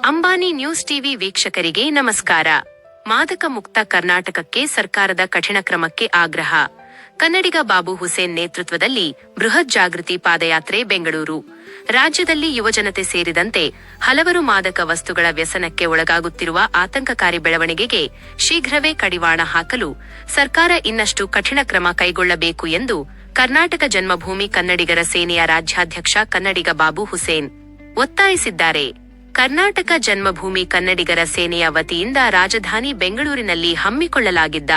Ambani news TV ವೀಕ್ಷಕರಿಗೆ ನಮಸ್ಕಾರ. ಮಾದಕ ಮುಕ್ತ ಕರ್ನಾಟಕಕ್ಕೆ ಸರ್ಕಾರದ ಕಠಿಣ ಕ್ರಮಕ್ಕೆ ಆಗ್ರಹ. ಕನ್ನಡಿಗ ಬಾಬು ಹುಸೇನ್ ನೇತೃತ್ವದಲ್ಲಿ ಬೃಹತ್ ಜಾಗೃತಿ ಪಾದಯಾತ್ರೆ ಬೆಂಗಳೂರು. ರಾಜ್ಯದಲ್ಲಿ ಯುವಜನತೆ ಸೇರಿದಂತೆ ಹಲವರು ಮಾದಕ ವಸ್ತುಗಳ ವ್ಯಸನಕ್ಕೆ ಒಳಗಾಗುತ್ತಿರುವ ಆತಂಕಕಾರಿ ಬೆಳವಣಿಗೆಗೆ ಶೀಘ್ರವೇ ಕಡಿವಾಣ ಹಾಕಲು ಸರ್ಕಾರ ಇನ್ನಷ್ಟು ಕಠಿಣ ಕ್ರಮ ಕೈಗೊಳ್ಳಬೇಕು ಎಂದು ಕರ್ನಾಟಕ ಜನ್ಮಭೂಮಿ ಕನ್ನಡಿಗರ ಸೇನೆಯ ರಾಜ್ಯಾಧ್ಯಕ್ಷ ಕನ್ನಡಿಗ ಬಾಬು ಹುಸೇನ್ ಒತ್ತಾಯಿಸಿದ್ದಾರೆ. ಕರ್ನಾಟಕ ಜನ್ಮಭೂಮಿ ಕನ್ನಡಿಗರ ಸೇನೆಯ ವತಿಯಿಂದ ರಾಜಧಾನಿ ಬೆಂಗಳೂರಿನಲ್ಲಿ ಹಮ್ಮಿಕೊಳ್ಳಲಾಗಿದ್ದ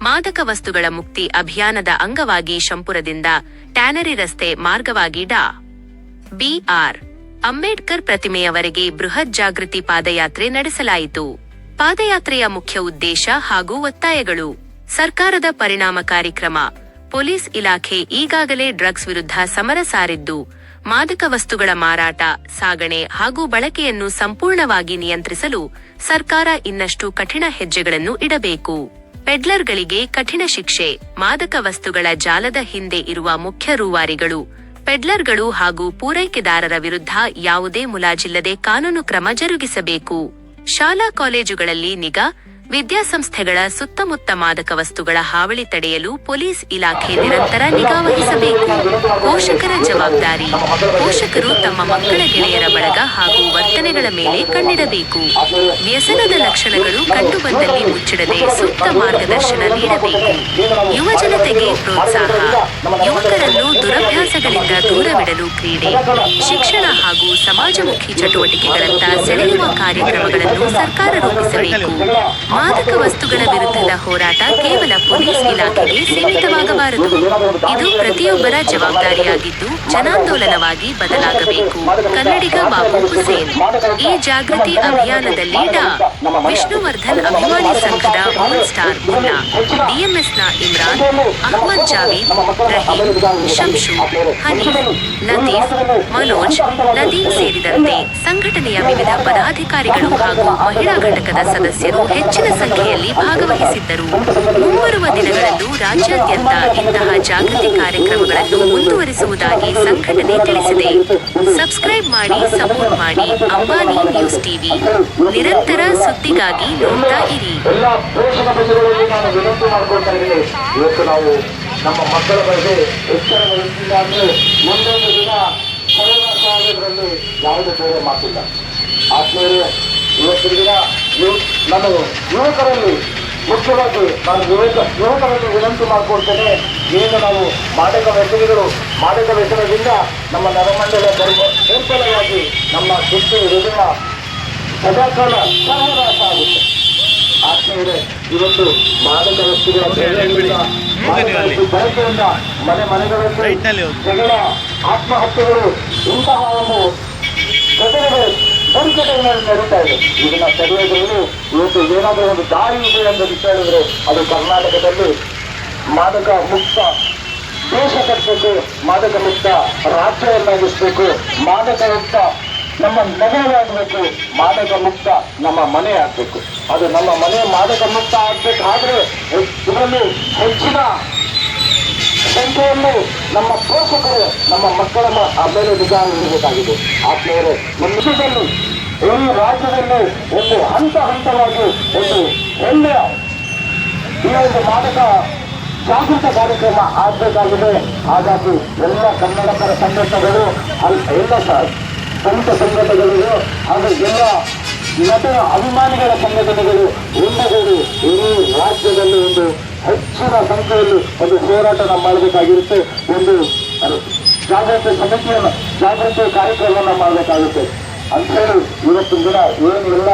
ಮಾದಕ ವಸ್ತುಗಳ ಮುಕ್ತಿ ಅಭಿಯಾನದ ಅಂಗವಾಗಿ ಶಂಪುರದಿಂದ ಟ್ಯಾನರಿ ರಸ್ತೆ ಮಾರ್ಗವಾಗಿ ಡಾ. ಬಿ.ಆರ್. ಅಂಬೇಡ್ಕರ್ ಪ್ರತಿಮೆಯವರೆಗೆ ಬೃಹತ್ ಜಾಗೃತಿ ಪಾದಯಾತ್ರೆ ನಡೆಸಲಾಯಿತು. ಪಾದಯಾತ್ರೆಯ ಮುಖ್ಯ ಉದ್ದೇಶ ಹಾಗೂ ಒತ್ತಾಯಗಳು: ಸರ್ಕಾರದ ಪರಿಣಾಮಕಾರಿ ಕ್ರಮ. ಪೊಲೀಸ್ ಇಲಾಖೆ ಈಗಾಗಲೇ ಡ್ರಗ್ಸ್ ವಿರುದ್ಧ ಸಮರ ಸಾರಿದ್ದು, ಮಾದಕ ವಸ್ತುಗಳ ಮಾರಾಟ, ಸಾಗಣೆ ಹಾಗೂ ಬಳಕೆಯನ್ನು ಸಂಪೂರ್ಣವಾಗಿ ನಿಯಂತ್ರಿಸಲು ಸರ್ಕಾರ ಇನ್ನಷ್ಟು ಕಠಿಣ ಹೆಜ್ಜೆಗಳನ್ನು ಇಡಬೇಕು. ಪೆಡ್ಲರ್ಗಳಿಗೆ ಕಠಿಣ ಶಿಕ್ಷೆ. ಮಾದಕ ವಸ್ತುಗಳ ಜಾಲದ ಹಿಂದೆ ಇರುವ ಮುಖ್ಯ ರೂವಾರಿಗಳು, ಪೆಡ್ಲರ್ಗಳು ಹಾಗೂ ಪೂರೈಕೆದಾರರ ವಿರುದ್ಧ ಯಾವುದೇ ಮುಲಾಜಿಲ್ಲದೆ ಕಾನೂನು ಕ್ರಮ ಜರುಗಿಸಬೇಕು. ಶಾಲಾ ಕಾಲೇಜುಗಳಲ್ಲಿ ನಿಗಾ. ವಿದ್ಯಾಸಂಸ್ಥೆಗಳ ಸುತ್ತಮುತ್ತ ಮಾದಕ ವಸ್ತುಗಳ ಹಾವಳಿ ತಡೆಯಲು ಪೊಲೀಸ್ ಇಲಾಖೆ ನಿರಂತರ ನಿಗಾ ವಹಿಸಬೇಕು. ಪೋಷಕರ ಜವಾಬ್ದಾರಿ. ಪೋಷಕರು ತಮ್ಮ ಮಕ್ಕಳ ಗೆಳೆಯರ ಬಳಗ ಹಾಗೂ ವರ್ತನೆಗಳ ಮೇಲೆ ಕಣ್ಣಿಡಬೇಕು. ವ್ಯಸನದ ಲಕ್ಷಣಗಳು ಕಂಡುಬಂದಲ್ಲಿ ಮುಚ್ಚಿಡದೆ ಸೂಕ್ತ ಮಾರ್ಗದರ್ಶನ ನೀಡಬೇಕು. ಯುವಜನತೆಗೆ ಪ್ರೋತ್ಸಾಹ. ಯುವಕರನ್ನು ದುರಭ್ಯಾಸಗಳಿಂದ ದೂರವಿಡಲು ಕ್ರೀಡೆ, ಶಿಕ್ಷಣ ಹಾಗೂ ಸಮಾಜಮುಖಿ ಚಟುವಟಿಕೆಗಳತ್ತ ಸೆಳೆಯುವ ಕಾರ್ಯಕ್ರಮಗಳನ್ನು ಸರ್ಕಾರ ರೂಪಿಸಬೇಕು. ಮಾದಕ ವಸ್ತುಗಳ ವಿರುದ್ಧದ ಹೋರಾಟ ಕೇವಲ ಪೊಲೀಸ್ ಇಲಾಖೆಗೆ ಸೀಮಿತವಾಗಬಾರದು. ಇದು ಪ್ರತಿಯೊಬ್ಬರ ಜವಾಬ್ದಾರಿಯಾಗಿದ್ದು ಜನಾಂದೋಲನವಾಗಿ ಬದಲಾಗಬೇಕು. ಕನ್ನಡಿಗ ಬಾಬು ಹುಸೇನ್. ಈ ಜಾಗೃತಿ ಅಭಿಯಾನದಲ್ಲಿ ಡಾ. ವಿಷ್ಣುವರ್ಧನ್ ಅಭಿಮಾನಿ ಸಂಘದ ಮೂನ್ ಸ್ಟಾರ್ ಮುನ್ನಾ, ಡಿಎಂಎಸ್ನ ಇಮ್ರಾನ್, ಅಹ್ಮದ್ ಜಾವೀದ್, ರಹೀಂ, ಶಂಶು, ಹನೀಫ್, ಲತೀಫ್, ಮನೋಜ್, ನದೀಮ್ ಸೇರಿದಂತೆ ಸಂಘಟನೆಯ ವಿವಿಧ ಪದಾಧಿಕಾರಿಗಳು ಹಾಗೂ ಮಹಿಳಾ ಘಟಕದ ಸದಸ್ಯರು ಹೆಚ್ಚಿನ ಸಂಖ್ಯೆಯಲ್ಲಿ ಭಾಗವಹಿಸಿದ್ದರು. ಮುಂಬರುವ ದಿನಗಳಲ್ಲೂ ರಾಜ್ಯಾದ್ಯಂತ ಇಂತಹ ಜಾಗೃತಿ ಕಾರ್ಯಕ್ರಮಗಳನ್ನು ಮುಂದುವರಿಸುವುದಾಗಿ ಸಂಘಟನೆ ತಿಳಿಸಿದೆ. ಸಬ್ಸ್ಕ್ರೈಬ್ ಮಾಡಿ, ಸಪೋರ್ಟ್ ಮಾಡಿ. ಅಂಬಾನಿ ನ್ಯೂಸ್ ಟಿವಿ, ನಿರಂತರ ಸುದ್ದಿಗಾಗಿ ನೋಡ್ತಾ ಇರಿ. ನಮ್ಮ ಮಕ್ಕಳ ಬಗ್ಗೆ ಎಚ್ಚರ ವಹಿಸಿದ್ದಾದ್ರೆ ಮುಂದೊಂದು ದಿನ ಕೊರೋನಾ ಸಾಗೋದ್ರಲ್ಲಿ ಯಾವುದೇ ಬೇರೆ ಮಾತಿಲ್ಲ. ಆತ್ಮೀಯರೇ, ಇವತ್ತಿನ ದಿನ ನಾನು ಯುವಕರಲ್ಲಿ ಮುಖ್ಯವಾಗಿ ಯುವಕರಲ್ಲಿ ವಿನಂತಿ ಮಾಡಿಕೊಡ್ತೇನೆ. ಏನು ನಾವು ಮಾದಕ ವ್ಯಸನದಿಂದ ನಮ್ಮ ನರಮಂಡಲ ದುರ್ಬಲವಾಗಿ ನಮ್ಮ ಸುತ್ತು ಹೃದಯ ಸದಾಕಾಲ ಸರ್ವನಾಶ ಆಗುತ್ತೆ. ಆತ್ಮೀಯರೇ, ಇವತ್ತು ಮಾದಕ ವಸ್ತುಗಳ ಬಳಕೆಯಿಂದ ಮನೆಗಳಲ್ಲಿ ಜಗಳ, ಆತ್ಮಹತ್ಯೆಗಳು, ಇಂತಹ ಒಂದು ಘಟನೆಗಳು ನಡೀತಾ ಇದೆ. ಇದನ್ನ ತಡೆಯೋದ್ರಲ್ಲಿ ಇವತ್ತು ಏನಾದರೂ ಒಂದು ದಾರಿ ಇದೆ ಎಂದು ಹೇಳಿದ್ರೆ ಅದು ಕರ್ನಾಟಕದಲ್ಲಿ ಮಾದಕ ಮುಕ್ತ ದೇಶ ಕಟ್ಟಬೇಕು, ಮಾದಕ ಮುಕ್ತ ರಾಜ್ಯವನ್ನಾಗಿಸ್ಬೇಕು, ಮಾದಕ ಮುಕ್ತ ನಮ್ಮ ನಗರವಾಗಬೇಕು, ಮಾದಕ ಮುಕ್ತ ನಮ್ಮ ಮನೆ ಆಗಬೇಕು. ಅದು ನಮ್ಮ ಮನೆ ಮಾದಕ ಮುಕ್ತ ಆಗ್ಬೇಕಾದ್ರೆ ಇದರಲ್ಲಿ ಹೆಚ್ಚಿನ ಸಂಖ್ಯೆಯಲ್ಲಿ ನಮ್ಮ ಪೋಷಕರು ನಮ್ಮ ಮಕ್ಕಳ ಮೇಲೆ ನಿಗಾ ಇಡಬೇಕಾಗಿದೆ. ಆತ್ಮೀಯರೇ, ಮುಂಚೆಯಲ್ಲಿ ಈ ರಾಜ್ಯದಲ್ಲಿ ಒಂದು ಹಂತವಾಗಿ ಒಂದು ಒಳ್ಳೆಯ ಈ ಒಂದು ಮಾದಕ ಜಾಗೃತ ಕಾರ್ಯಕ್ರಮ ಆಗಬೇಕಾಗಿದೆ. ಹಾಗಾಗಿ ಎಲ್ಲ ಕನ್ನಡಪರ ಸಂಘಟನೆಗಳು, ಎಲ್ಲ ಸ್ವಂತ ಸಂಘಟನೆಗಳು ಹಾಗೂ ಎಲ್ಲ ನಟನ ಅಭಿಮಾನಿಗಳ ಸಂಘಟನೆಗಳು ಒಂದುಗೂಡಿ ಇಡೀ ರಾಜ್ಯದಲ್ಲಿ ಒಂದು ಹೆಚ್ಚಿನ ಸಂಖ್ಯೆಯಲ್ಲಿ ಒಂದು ಹೋರಾಟ ಮಾಡಬೇಕಾಗಿರುತ್ತೆ. ಒಂದು ಜಾಗೃತಿ ಸಮಿತಿಯನ್ನು, ಜಾಗೃತಿ ಕಾರ್ಯಕ್ರಮವನ್ನು ಮಾಡಬೇಕಾಗುತ್ತೆ ಅಂತ ಹೇಳಿ ಇವತ್ತಿನ ದಿನ ಏನಿಲ್ಲ